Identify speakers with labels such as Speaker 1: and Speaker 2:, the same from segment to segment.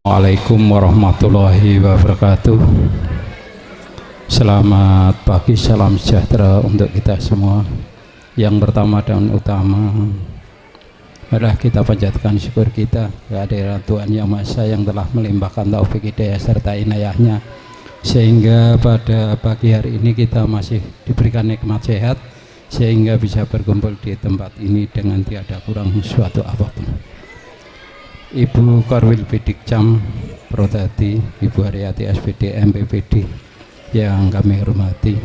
Speaker 1: Assalamualaikum warahmatullahi wabarakatuh. Selamat pagi, salam sejahtera untuk kita semua. Yang pertama dan utama adalah kita panjatkan syukur kita kehadiran Tuhan Yang Maha Esa yang telah melimpahkan taufik hidayah serta inayahnya, sehingga pada pagi hari ini kita masih diberikan nikmat sehat, sehingga bisa berkumpul di tempat ini dengan tiada kurang suatu apapun. Ibu Korwil Bidikcam Protati, Ibu Haryati SPD MPPD yang kami hormati,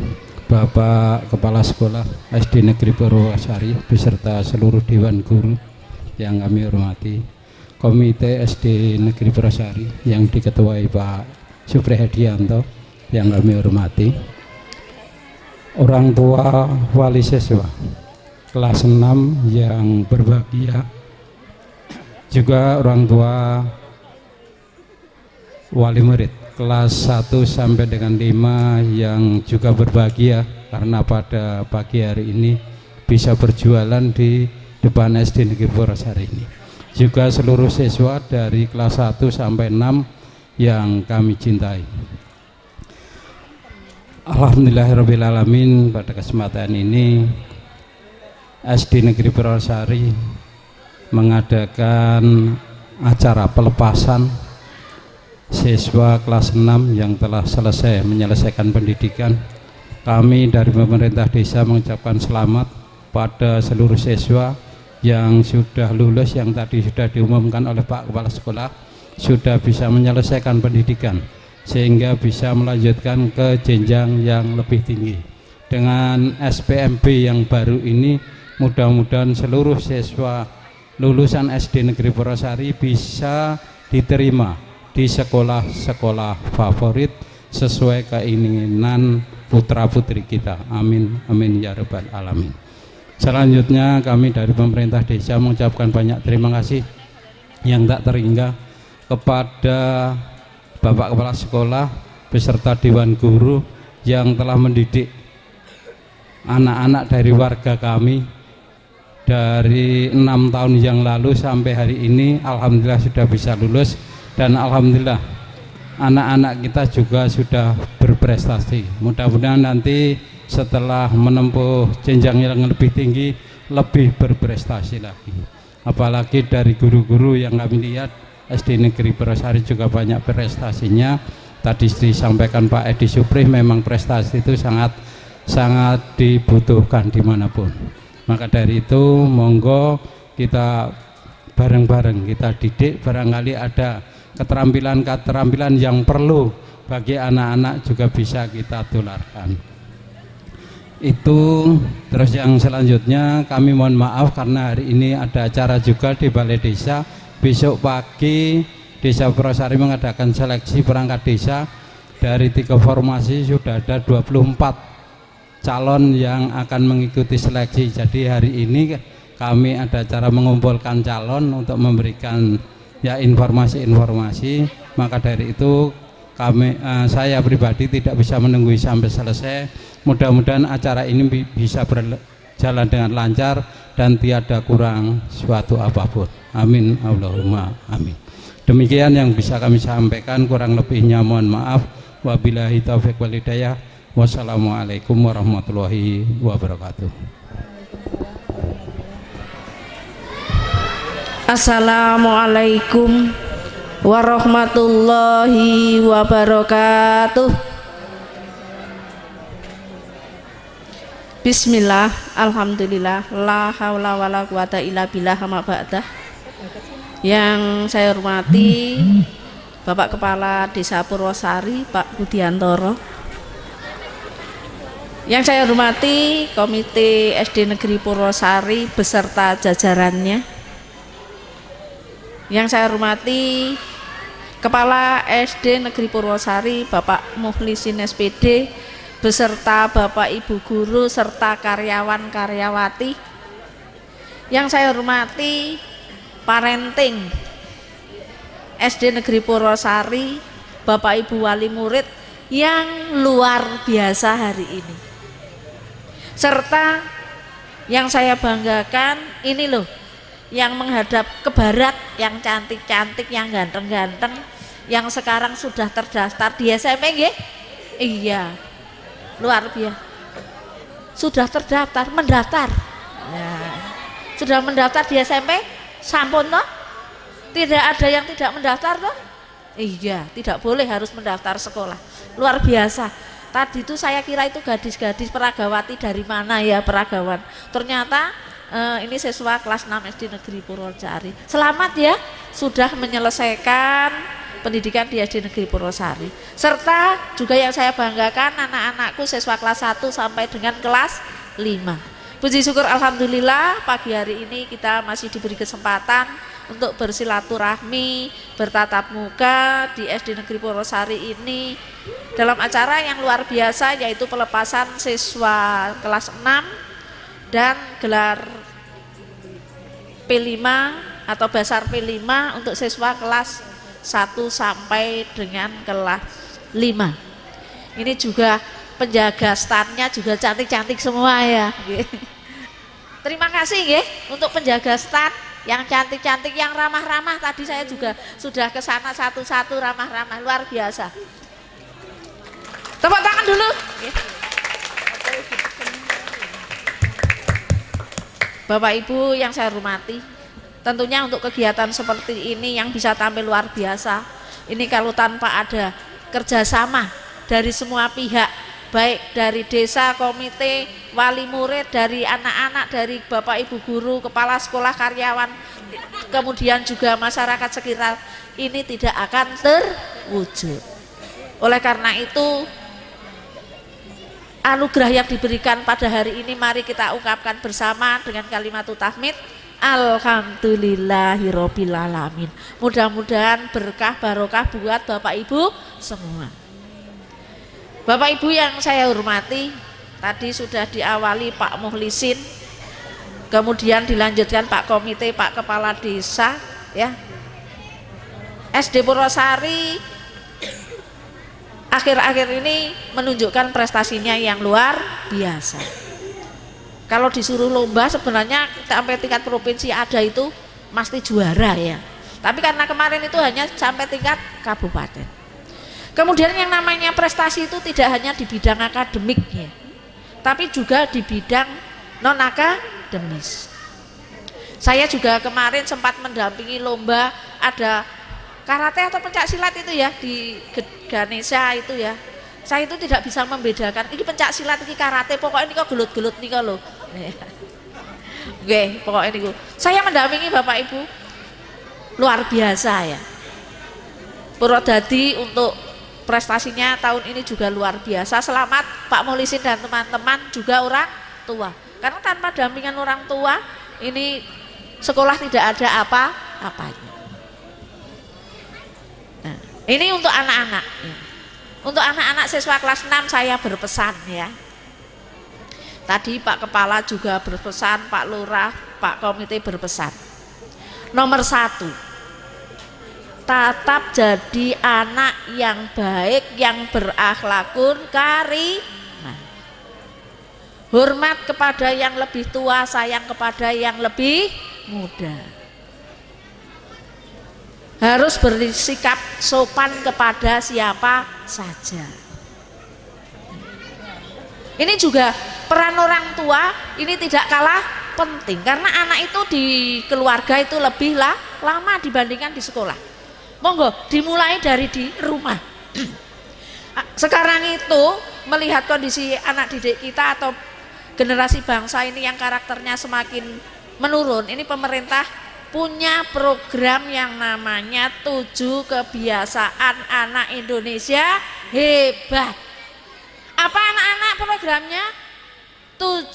Speaker 1: Bapak Kepala Sekolah SD Negeri Purwosari beserta seluruh Dewan Guru yang kami hormati, Komite SD Negeri Purwosari yang diketuai Pak Supri Hedianto yang kami hormati, orang tua wali siswa kelas 6 yang berbahagia, juga orang tua wali murid kelas 1 sampai dengan 5 yang juga berbahagia karena pada pagi hari ini bisa berjualan di depan SD Negeri Purwosari ini. Juga seluruh siswa dari kelas 1 sampai 6 yang kami cintai. Alhamdulillahirrabbilalamin, pada kesempatan ini SD Negeri Purwosari mengadakan acara pelepasan siswa kelas 6 yang telah selesai menyelesaikan pendidikan. Kami dari pemerintah desa mengucapkan selamat pada seluruh siswa yang sudah lulus, yang tadi sudah diumumkan oleh Pak Kepala Sekolah sudah bisa menyelesaikan pendidikan sehingga bisa melanjutkan ke jenjang yang lebih tinggi. Dengan SPMB yang baru ini, mudah-mudahan seluruh siswa lulusan SD Negeri Purwosari bisa diterima di sekolah-sekolah favorit sesuai keinginan putra putri kita. Amin amin ya rabbal alamin. Selanjutnya kami dari pemerintah desa mengucapkan banyak terima kasih yang tak terhingga kepada Bapak Kepala Sekolah beserta Dewan Guru yang telah mendidik anak-anak dari warga kami dari 6 tahun yang lalu sampai hari ini. Alhamdulillah sudah bisa lulus, dan alhamdulillah anak-anak kita juga sudah berprestasi. Mudah-mudahan nanti setelah menempuh jenjang yang lebih tinggi lebih berprestasi lagi. Apalagi dari guru-guru yang kami lihat SD Negeri Purwosari juga banyak prestasinya. Tadi disampaikan Pak Edi Supri, memang prestasi itu sangat dibutuhkan dimanapun. Maka dari itu monggo kita bareng-bareng kita didik, barangkali ada keterampilan-keterampilan yang perlu bagi anak-anak juga bisa kita tularkan. Itu terus yang selanjutnya kami mohon maaf karena hari ini ada acara juga di Balai Desa. Besok pagi Desa Purwosari mengadakan seleksi perangkat desa. Dari 3 formasi sudah ada 24 calon yang akan mengikuti seleksi. Jadi hari ini kami ada cara mengumpulkan calon untuk memberikan ya informasi-informasi. Maka dari itu saya pribadi tidak bisa menunggu sampai selesai. Mudah-mudahan acara ini bisa berjalan dengan lancar dan tiada kurang suatu apapun. Amin Allahumma amin. Demikian yang bisa kami sampaikan, kurang lebihnya mohon maaf. Wabillahi taufiq wal hidayah. Wassalamualaikum warahmatullahi wabarakatuh.
Speaker 2: Assalamualaikum warahmatullahi wabarakatuh. Bismillah, alhamdulillah, la haula wala quwata illa billah ma ba'dah. Yang saya hormati Bapak Kepala Desa Purwosari Pak Budiantoro, yang saya hormati Komite SD Negeri Purwosari beserta jajarannya, yang saya hormati Kepala SD Negeri Purwosari Bapak Mukhlisin SPD beserta Bapak Ibu Guru serta karyawan-karyawati, yang saya hormati parenting SD Negeri Purwosari, Bapak Ibu Wali Murid yang luar biasa hari ini, serta yang saya banggakan ini loh, yang menghadap ke barat, yang cantik-cantik, yang ganteng-ganteng,
Speaker 3: yang sekarang sudah terdaftar di SMP nggih? Iya. Luar biasa. Sudah terdaftar, mendaftar. Ya. Sudah mendaftar di SMP? Sampun toh? Tidak ada yang tidak mendaftar toh? Iya, tidak boleh, harus mendaftar sekolah. Luar biasa. Tadi itu saya kira itu gadis-gadis Peragawati dari mana ya, Peragawan. Ternyata ini siswa kelas 6 SD Negeri Purwosari. Selamat ya, sudah menyelesaikan pendidikan di SD Negeri Purwosari. Serta juga yang saya banggakan anak-anakku siswa kelas 1 sampai dengan kelas 5. Puji syukur alhamdulillah pagi hari ini kita masih diberi kesempatan untuk bersilaturahmi, bertatap muka di SD Negeri Purwosari ini dalam acara yang luar biasa, yaitu pelepasan siswa kelas 6 dan gelar P5 atau Basar P5 untuk siswa kelas 1 sampai dengan kelas 5. Ini juga penjaga standnya juga cantik-cantik semua ya. Terima kasih ya untuk penjaga stand yang cantik-cantik, yang ramah-ramah. Tadi saya juga sudah ke sana satu-satu, ramah-ramah, luar biasa. Tepuk tangan dulu. Bapak Ibu yang saya hormati, tentunya untuk kegiatan seperti ini yang bisa tampil luar biasa, ini kalau tanpa ada kerjasama dari semua pihak, baik dari desa, komite, wali murid, dari anak-anak, dari Bapak Ibu guru, kepala sekolah, karyawan, kemudian juga masyarakat sekitar, ini tidak akan terwujud. Oleh karena itu, anugerah yang diberikan pada hari ini mari kita ungkapkan bersama dengan kalimatut tahmid. Alhamdulillahirabbil alamin. Mudah-mudahan berkah barokah buat Bapak Ibu semua. Bapak Ibu yang saya hormati, tadi sudah diawali Pak Muhlisin, kemudian dilanjutkan Pak Komite, Pak Kepala Desa, ya. SD Purwosari akhir-akhir ini menunjukkan prestasinya yang luar biasa. Kalau disuruh lomba sebenarnya sampai tingkat provinsi ada itu pasti juara ya. Tapi karena kemarin itu hanya sampai tingkat kabupaten. Kemudian yang namanya prestasi itu tidak hanya di bidang akademik ya, tapi juga di bidang non akademis. Saya juga kemarin sempat mendampingi lomba, ada karate atau pencak silat itu ya di Ganesha itu ya. Saya itu tidak bisa membedakan ini pencak silat, ini karate, pokoknya ini kok gelut-gelut nih kalau. Oke, pokoknya ini saya mendampingi Bapak Ibu luar biasa ya. Purwodadi untuk prestasinya tahun ini juga luar biasa. Selamat Pak Muhlisin dan teman-teman, juga orang tua. Karena tanpa dampingan orang tua ini sekolah tidak ada apa-apanya. Nah, ini untuk anak-anak. Untuk anak-anak siswa kelas 6 saya berpesan ya. Tadi Pak Kepala juga berpesan, Pak Lurah, Pak Komite berpesan. Nomor 1, tetap jadi anak yang baik, yang berakhlakun karimah. Hormat kepada yang lebih tua, sayang kepada yang lebih muda. Harus bersikap sopan kepada siapa saja. Ini juga peran orang tua ini tidak kalah penting, karena anak itu di keluarga itu lebih lama dibandingkan di sekolah. Monggo dimulai dari di rumah. Sekarang itu melihat kondisi anak didik kita atau generasi bangsa ini yang karakternya semakin menurun, ini pemerintah punya program yang namanya 7 kebiasaan anak Indonesia hebat. Apa anak-anak programnya? 7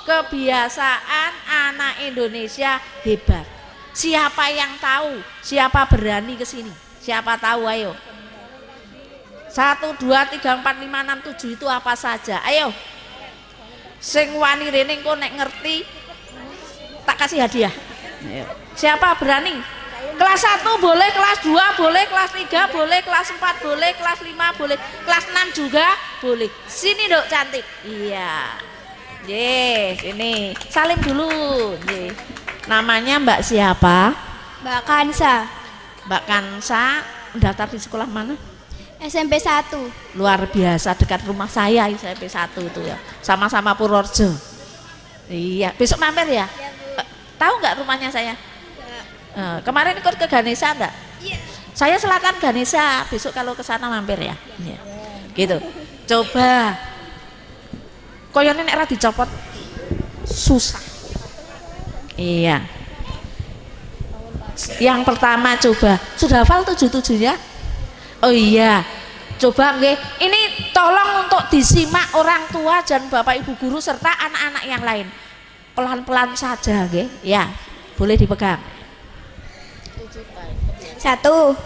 Speaker 3: kebiasaan anak Indonesia hebat. Siapa yang tahu? Siapa berani ke sini? Siapa tahu? Ayo. 1, 2, 3, 4, 5, 6, 7 itu apa saja? Ayo. Sing wani rene engko nek ngerti tak kasih hadiah. Ayo. Siapa berani? Kelas 1 boleh, kelas 2 boleh, kelas 3 boleh, kelas 4 boleh, kelas 5 boleh, kelas 6 juga boleh. Sini dok cantik. Iya. Ini salim dulu. Namanya Mbak siapa?
Speaker 4: Mbak Kansa.
Speaker 3: Mbak Kansa. mendaftar di sekolah mana?
Speaker 4: SMP 1.
Speaker 3: Luar biasa, dekat rumah saya SMP 1 itu ya. Sama-sama Purworejo. Iya, besok mampir ya? Tahu nggak rumahnya saya? Kemarin ikut ke Ganesha enggak?
Speaker 4: Iya.
Speaker 3: Saya Selatan Ganesha, besok kalau ke sana mampir ya. Iya. Gitu. Coba. Koyone nek ra dicopot susah. Iya. Yang pertama coba, sudah hafal 77-nya? Oh iya. Coba nggih. Ini tolong untuk disimak orang tua dan Bapak Ibu guru serta anak-anak yang lain. Pelan-pelan saja nggih. Ya, boleh dipegang.
Speaker 4: 1.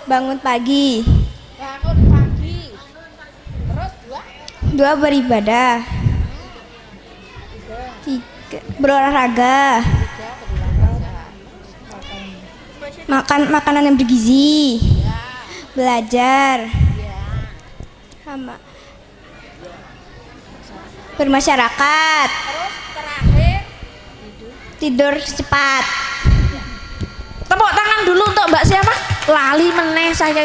Speaker 4: Bangun pagi.
Speaker 3: Bangun pagi. Terus
Speaker 4: 2. Beribadah. 3. Berolahraga. Makan makanan yang bergizi. Belajar. Sama. Bermasyarakat.
Speaker 3: Terus terakhir
Speaker 4: Tidur cepat.
Speaker 3: tepuk tangan dulu untuk Mbak siapa? Lali meneh saya.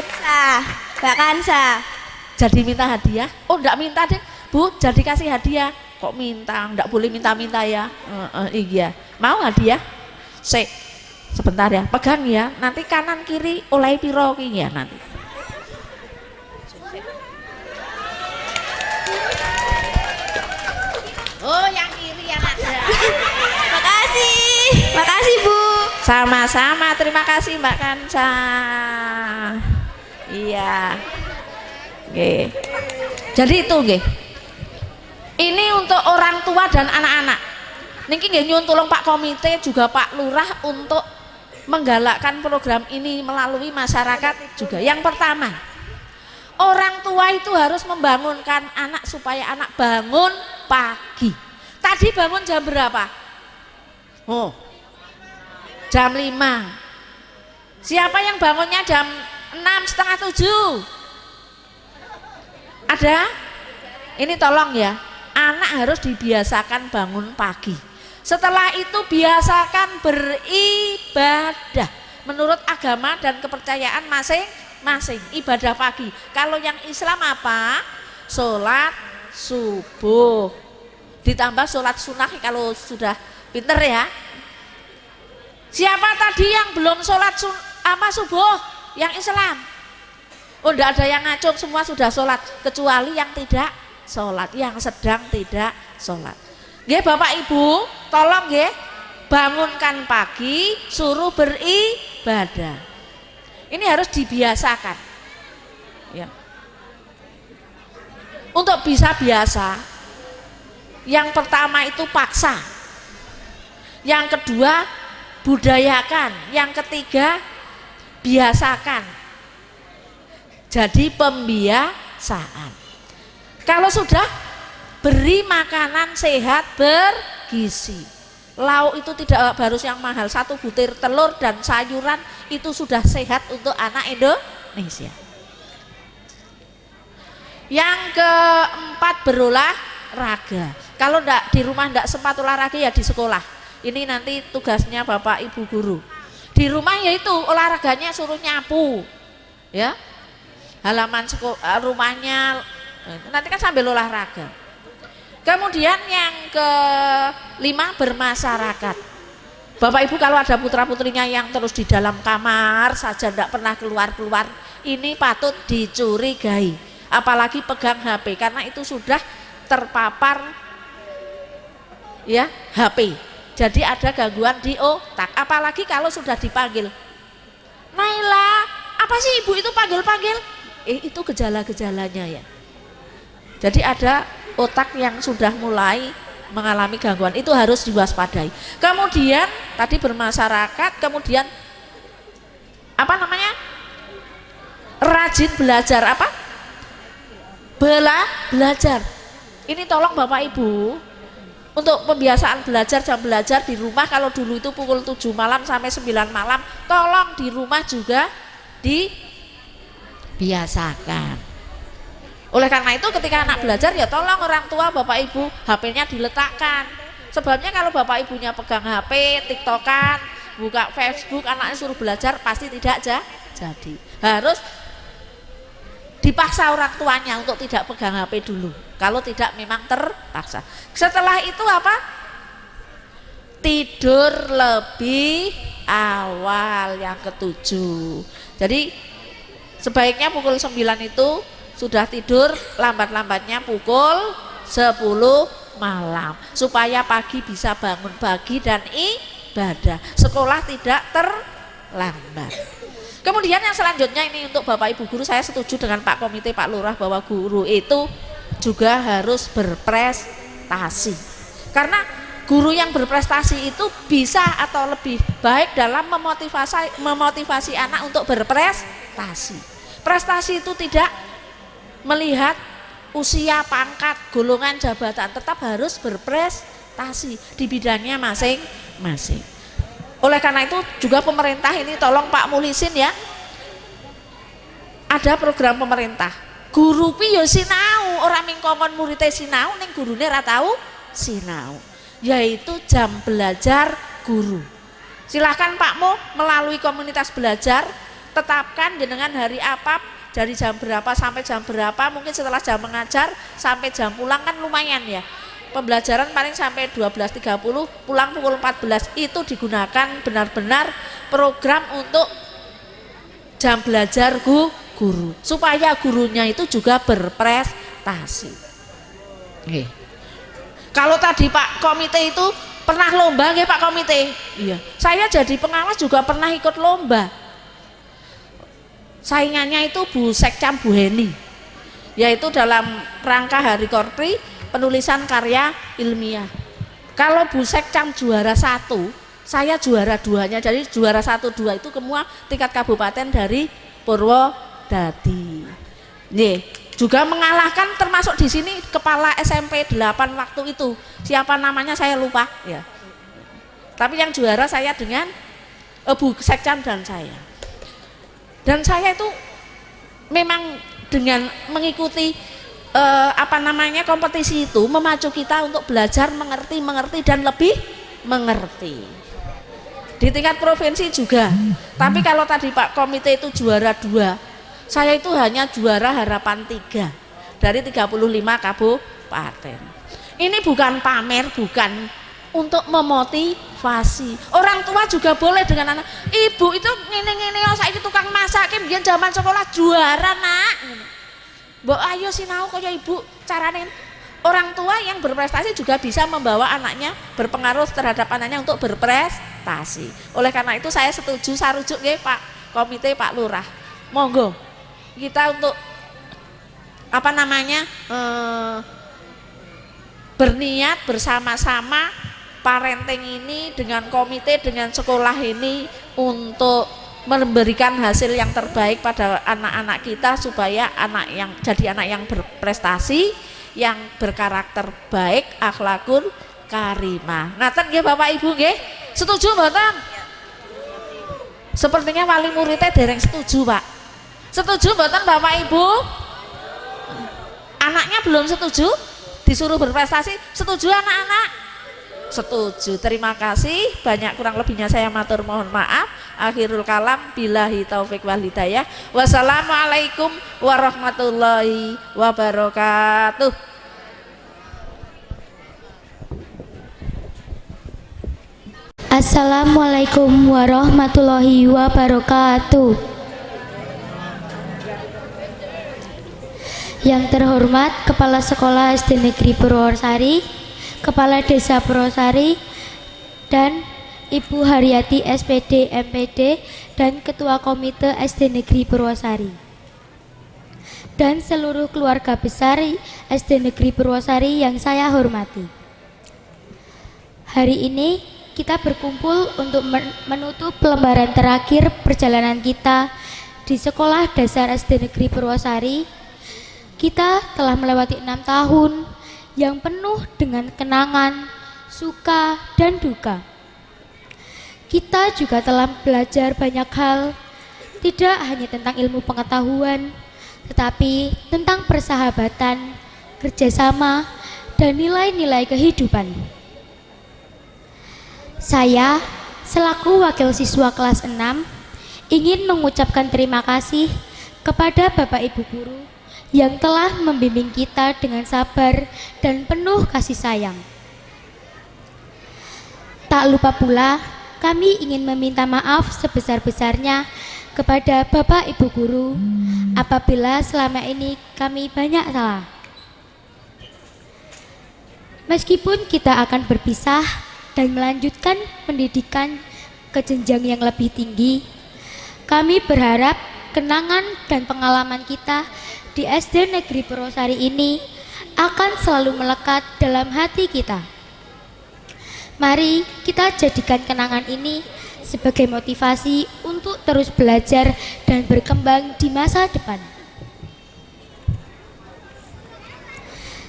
Speaker 4: Mbak Kansa.
Speaker 3: Jadi minta hadiah? Oh enggak minta deh Bu, jadi kasih hadiah. Kok minta? Enggak boleh minta-minta ya. Iya. Mau hadiah? Sebentar ya, pegang ya. Nanti kanan kiri oleh piro ki ya nanti. Oh yang kiri yang ada.
Speaker 4: Makasih. Makasih Bu.
Speaker 3: Sama-sama, terima kasih Mbak Kansa. Iya. Oke. Jadi itu nggih. Ini untuk orang tua dan anak-anak. Niki nggih nyuwun tolong Pak Komite juga Pak Lurah untuk menggalakkan program ini melalui masyarakat juga. Yang pertama, orang tua itu harus membangunkan anak supaya anak bangun pagi. Tadi bangun jam berapa? Oh, jam 5. Siapa yang bangunnya jam 6, setengah 7? Ada? Ini tolong ya, anak harus dibiasakan bangun pagi. Setelah itu biasakan beribadah menurut agama dan kepercayaan masing-masing. Ibadah pagi. Kalau yang Islam apa? Sholat subuh. Ditambah sholat sunnah kalau sudah pinter ya. Siapa tadi yang belum sholat subuh? Yang Islam. Oh enggak ada yang ngacung, semua sudah sholat. Kecuali yang tidak sholat, yang sedang tidak sholat. Nggih Bapak Ibu, tolong nggih bangunkan pagi, suruh beribadah. Ini harus dibiasakan. Ya. Untuk bisa biasa, yang pertama itu paksa. Yang kedua budayakan, yang ketiga biasakan. Jadi pembiasaan. Kalau sudah beri makanan sehat bergizi. Lauk itu tidak harus yang mahal, 1 butir telur dan sayuran itu sudah sehat untuk anak Indonesia. Yang keempat berolahraga. Kalau enggak di rumah enggak sempat olahraga ya di sekolah. Ini nanti tugasnya Bapak Ibu guru. Di rumah yaitu olahraganya suruh nyapu. Ya. Halaman rumahnya nanti kan sambil olahraga. Kemudian yang kelima bermasyarakat. Bapak Ibu kalau ada putra putrinya yang terus di dalam kamar saja tidak pernah keluar-keluar, ini patut dicurigai. Apalagi pegang HP karena itu sudah terpapar ya HP. Jadi ada gangguan di otak. Apalagi kalau sudah dipanggil, Naila, apa sih ibu itu panggil-panggil? Itu gejala-gejalanya ya. Jadi ada otak yang sudah mulai mengalami gangguan, itu harus diwaspadai. Kemudian tadi bermasyarakat, kemudian apa namanya? Rajin belajar apa? Belajar. Ini tolong Bapak Ibu untuk pembiasaan belajar, jam belajar di rumah. Kalau dulu itu pukul 7 malam sampai 9 malam, tolong di rumah juga dibiasakan. Oleh karena itu ketika anak belajar ya tolong orang tua Bapak Ibu HP-nya diletakkan. Sebabnya kalau Bapak Ibunya pegang HP, TikTokan, buka Facebook, anaknya suruh belajar pasti tidak jadi. Harus dipaksa orang tuanya untuk tidak pegang HP dulu. Kalau tidak memang terpaksa. Setelah itu apa? Tidur lebih awal, yang ketujuh. Jadi sebaiknya pukul 9 itu sudah tidur, lambat-lambatnya pukul 10 malam supaya pagi bisa bangun pagi dan ibadah, sekolah tidak terlambat. Kemudian yang selanjutnya ini untuk Bapak Ibu guru, saya setuju dengan Pak Komite, Pak Lurah, bahwa guru itu juga harus berprestasi. Karena guru yang berprestasi itu bisa atau lebih baik dalam memotivasi anak untuk berprestasi. Prestasi itu tidak melihat usia, pangkat, golongan, jabatan, tetap harus berprestasi di bidangnya masing-masing. Oleh karena itu juga pemerintah ini tolong Pak Mulisin ya, ada program pemerintah guru pi yo sinau, orang mingkongkon muridnya sinau ning gurune ra tau sinau, yaitu jam belajar guru. Silahkan Pak Mo melalui komunitas belajar tetapkan jenengan hari apa, dari jam berapa sampai jam berapa, mungkin setelah jam mengajar sampai jam pulang kan lumayan ya. Pembelajaran paling sampai 12.30, pulang pukul 14, itu digunakan benar-benar program untuk jam belajar guru supaya gurunya itu juga berprestasi. Oke. Kalau tadi Pak Komite itu pernah lomba nggih Pak Komite? Iya. Saya jadi pengawas juga pernah ikut lomba. Saingannya itu Bu Sekcam Bu Heni, yaitu dalam rangka Hari Korpri penulisan karya ilmiah. Kalau Bu Sekcam juara 1, saya juara 2-nya, jadi juara 1, 2 itu semua tingkat kabupaten dari Purwodadi. Nih, juga mengalahkan termasuk di sini kepala SMP 8 waktu itu. Siapa namanya saya lupa ya. Tapi yang juara saya dengan Bu Sekcam dan saya. Dan saya itu memang dengan mengikuti kompetisi itu memacu kita untuk belajar mengerti dan lebih mengerti. Di tingkat provinsi juga. Tapi kalau tadi Pak Komite itu juara 2, saya itu hanya juara harapan 3 dari 35 kabupaten. Ini bukan pamer, bukan, untuk memotivasi. Orang tua juga boleh dengan anak, ibu itu ngene-ngene saiki tukang masak, mbiyen zaman sekolah juara nak. Mbok ayo sinau kaya ibu carane. Orang tua yang berprestasi juga bisa membawa anaknya, berpengaruh terhadap anaknya untuk berprestasi. Oleh karena itu saya setuju, sarujuk nggih Pak Komite, Pak Lurah. Monggo kita untuk berniat bersama-sama parenting ini dengan komite, dengan sekolah ini untuk memberikan hasil yang terbaik pada anak-anak kita supaya jadi anak yang berprestasi, yang berkarakter baik, akhlakul karimah. Ngaten nggih Bapak Ibu nggih? Setuju mboten? Sepertinya wali muridnya dereng setuju, Pak. Setuju mboten Bapak Ibu? Anaknya belum setuju? Disuruh berprestasi, setuju anak-anak? Setuju. Terima kasih banyak, kurang lebihnya saya matur mohon maaf. Akhirul kalam, billahi taufik wal hidayah. Wassalamualaikum warahmatullahi wabarakatuh.
Speaker 5: Assalamualaikum warahmatullahi wabarakatuh. Yang terhormat Kepala Sekolah SD Negeri Purwosari, Kepala Desa Purwosari, dan Ibu Haryati SPD MPD dan Ketua Komite SD Negeri Purwosari, dan seluruh keluarga besar SD Negeri Purwosari yang saya hormati. Hari ini kita berkumpul untuk menutup lembaran terakhir perjalanan kita di Sekolah Dasar SD Negeri Purwosari. Kita telah melewati 6 tahun yang penuh dengan kenangan, suka, dan duka. Kita juga telah belajar banyak hal, tidak hanya tentang ilmu pengetahuan, tetapi tentang persahabatan, kerjasama, dan nilai-nilai kehidupan. Saya, selaku wakil siswa kelas 6, ingin mengucapkan terima kasih kepada Bapak Ibu Guru yang telah membimbing kita dengan sabar dan penuh kasih sayang. Tak lupa pula, kami ingin meminta maaf sebesar-besarnya kepada Bapak Ibu Guru apabila selama ini kami banyak salah. Meskipun kita akan berpisah dan melanjutkan pendidikan ke jenjang yang lebih tinggi, kami berharap kenangan dan pengalaman kita di SD Negeri Purwosari ini akan selalu melekat dalam hati kita. Mari kita jadikan kenangan ini sebagai motivasi untuk terus belajar dan berkembang di masa depan.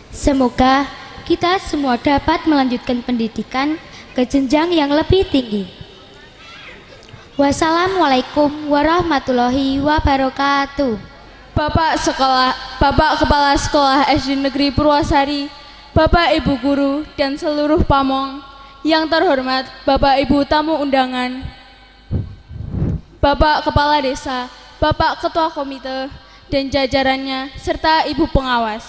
Speaker 5: Semoga kita semua dapat melanjutkan pendidikan ke jenjang yang lebih tinggi. Wassalamualaikum warahmatullahi wabarakatuh.
Speaker 6: Bapak Kepala Sekolah SD Negeri Purwosari, Bapak Ibu Guru dan seluruh pamong, yang terhormat Bapak Ibu tamu undangan, Bapak Kepala Desa, Bapak Ketua Komite dan jajarannya, serta Ibu Pengawas,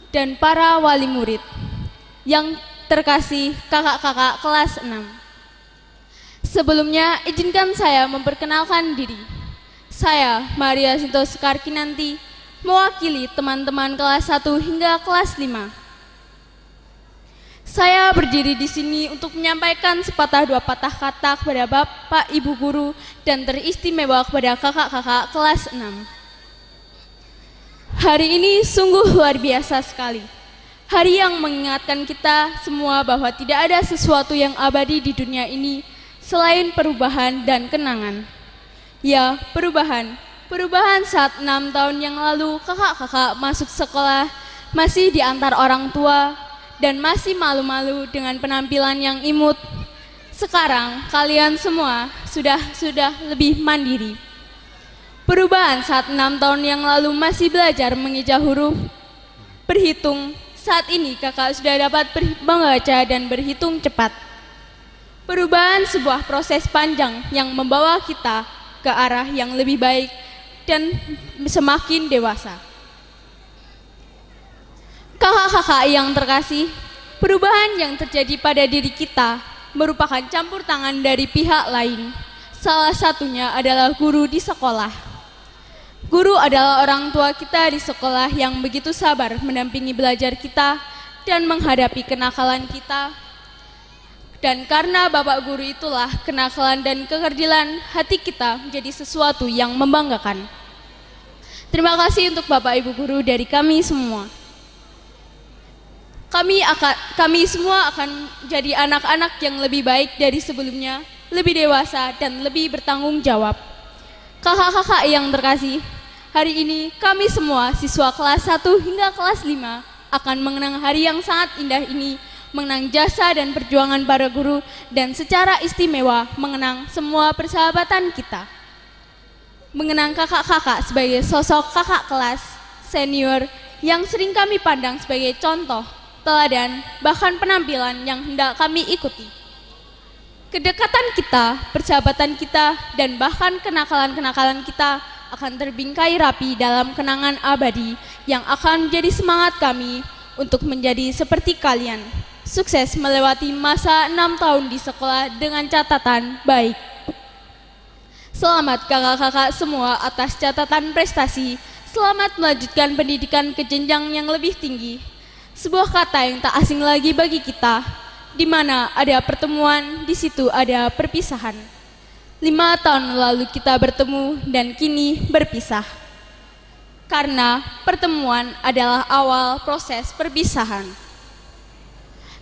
Speaker 6: dan para wali murid. Yang terkasih kakak-kakak kelas 6. Sebelumnya izinkan saya memperkenalkan diri. Saya Maria Sinto Sekarkinanti, mewakili teman-teman kelas 1 hingga kelas 5. Saya berdiri di sini untuk menyampaikan sepatah dua patah kata kepada Bapak Ibu Guru dan teristimewa kepada kakak-kakak kelas 6. Hari ini sungguh luar biasa sekali. Hari yang mengingatkan kita semua bahwa tidak ada sesuatu yang abadi di dunia ini selain perubahan dan kenangan. Ya, perubahan. Perubahan saat 6 tahun yang lalu kakak-kakak masuk sekolah masih diantar orang tua dan masih malu-malu dengan penampilan yang imut. Sekarang kalian semua sudah lebih mandiri. Perubahan saat 6 tahun yang lalu masih belajar mengeja huruf, berhitung. Saat ini kakak sudah dapat membaca dan berhitung cepat. Perubahan sebuah proses panjang yang membawa kita ke arah yang lebih baik dan semakin dewasa. Kakak-kakak yang terkasih, perubahan yang terjadi pada diri kita merupakan campur tangan dari pihak lain. Salah satunya adalah guru di sekolah. Guru adalah orang tua kita di sekolah yang begitu sabar mendampingi belajar kita dan menghadapi kenakalan kita. Dan karena Bapak Guru itulah kenakalan dan kekerdilan hati kita menjadi sesuatu yang membanggakan. Terima kasih untuk Bapak Ibu Guru dari kami semua. Kami semua akan jadi anak-anak yang lebih baik dari sebelumnya, lebih dewasa dan lebih bertanggung jawab. Kakak-kakak yang terkasih, hari ini kami semua siswa kelas 1 hingga kelas 5 akan mengenang hari yang sangat indah ini, mengenang jasa dan perjuangan para guru dan secara istimewa mengenang semua persahabatan kita. Mengenang kakak-kakak sebagai sosok kakak kelas senior yang sering kami pandang sebagai contoh, teladan, bahkan penampilan yang hendak kami ikuti. Kedekatan kita, persahabatan kita, dan bahkan kenakalan-kenakalan kita akan terbingkai rapi dalam kenangan abadi yang akan menjadi semangat kami untuk menjadi seperti kalian. Sukses melewati masa 6 tahun di sekolah dengan catatan baik. Selamat kakak-kakak semua atas catatan prestasi. Selamat melanjutkan pendidikan ke jenjang yang lebih tinggi. Sebuah kata yang tak asing lagi bagi kita. Di mana ada pertemuan, di situ ada perpisahan. 5 tahun lalu kita bertemu dan kini berpisah. Karena pertemuan adalah awal proses perpisahan.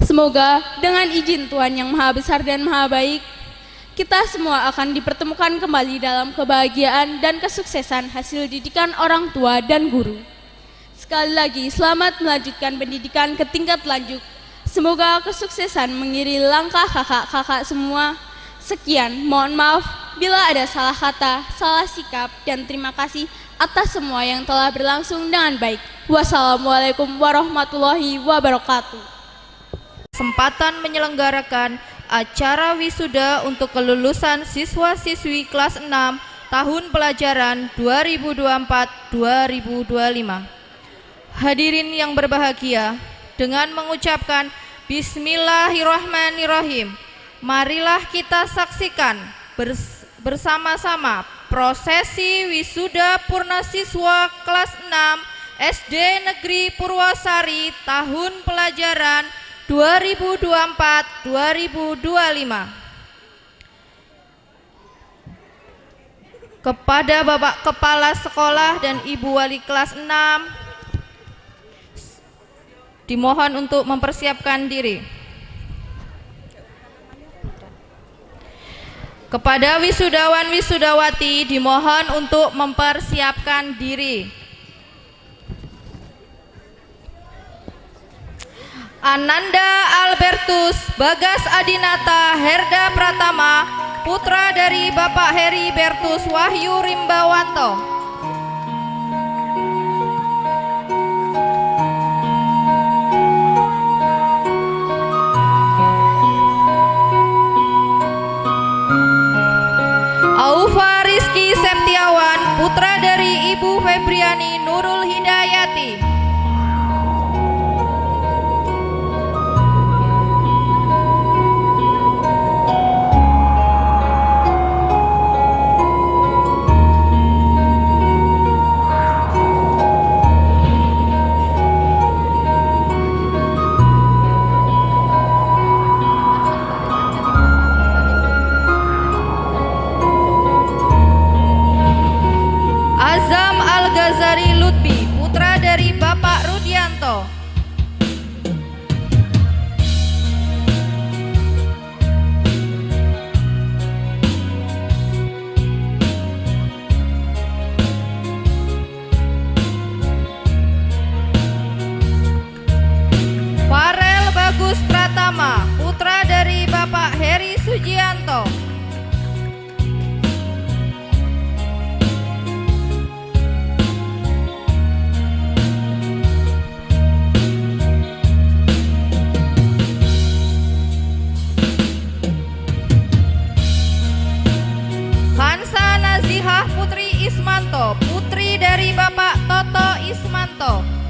Speaker 6: Semoga dengan izin Tuhan yang Maha Besar dan Maha Baik, kita semua akan dipertemukan kembali dalam kebahagiaan dan kesuksesan hasil didikan orang tua dan guru. Sekali lagi, selamat melanjutkan pendidikan ke tingkat lanjut. Semoga kesuksesan mengiringi langkah kakak-kakak semua. Sekian, mohon maaf bila ada salah kata, salah sikap, dan terima kasih atas semua yang telah berlangsung dengan baik. Wassalamualaikum warahmatullahi wabarakatuh.
Speaker 7: Kesempatan menyelenggarakan acara wisuda untuk kelulusan siswa-siswi kelas 6 tahun pelajaran 2024-2025. Hadirin yang berbahagia, dengan mengucapkan Bismillahirrahmanirrahim, marilah kita saksikan bersama-sama prosesi wisuda purnasiswa kelas 6 SD Negeri Purwosari tahun pelajaran 2024-2025. Kepada Bapak Kepala Sekolah dan Ibu Wali kelas 6, dimohon untuk mempersiapkan diri. Kepada wisudawan wisudawati dimohon untuk mempersiapkan diri. Ananda Albertus Bagas Adinata Herda Pratama, putra dari Bapak Heri Bertus Wahyu Rimbawanto. Aufa Rizky Septiawan, putra dari Ibu Febriani Nurul Hidayati. Azam Al-Ghazali Lutfi, putra dari Bapak Rudianto. Farel Bagus Pratama, putra dari Bapak Heri Sujianto. Hansa Nazihah Putri Ismanto, putri dari Bapak Toto Ismanto.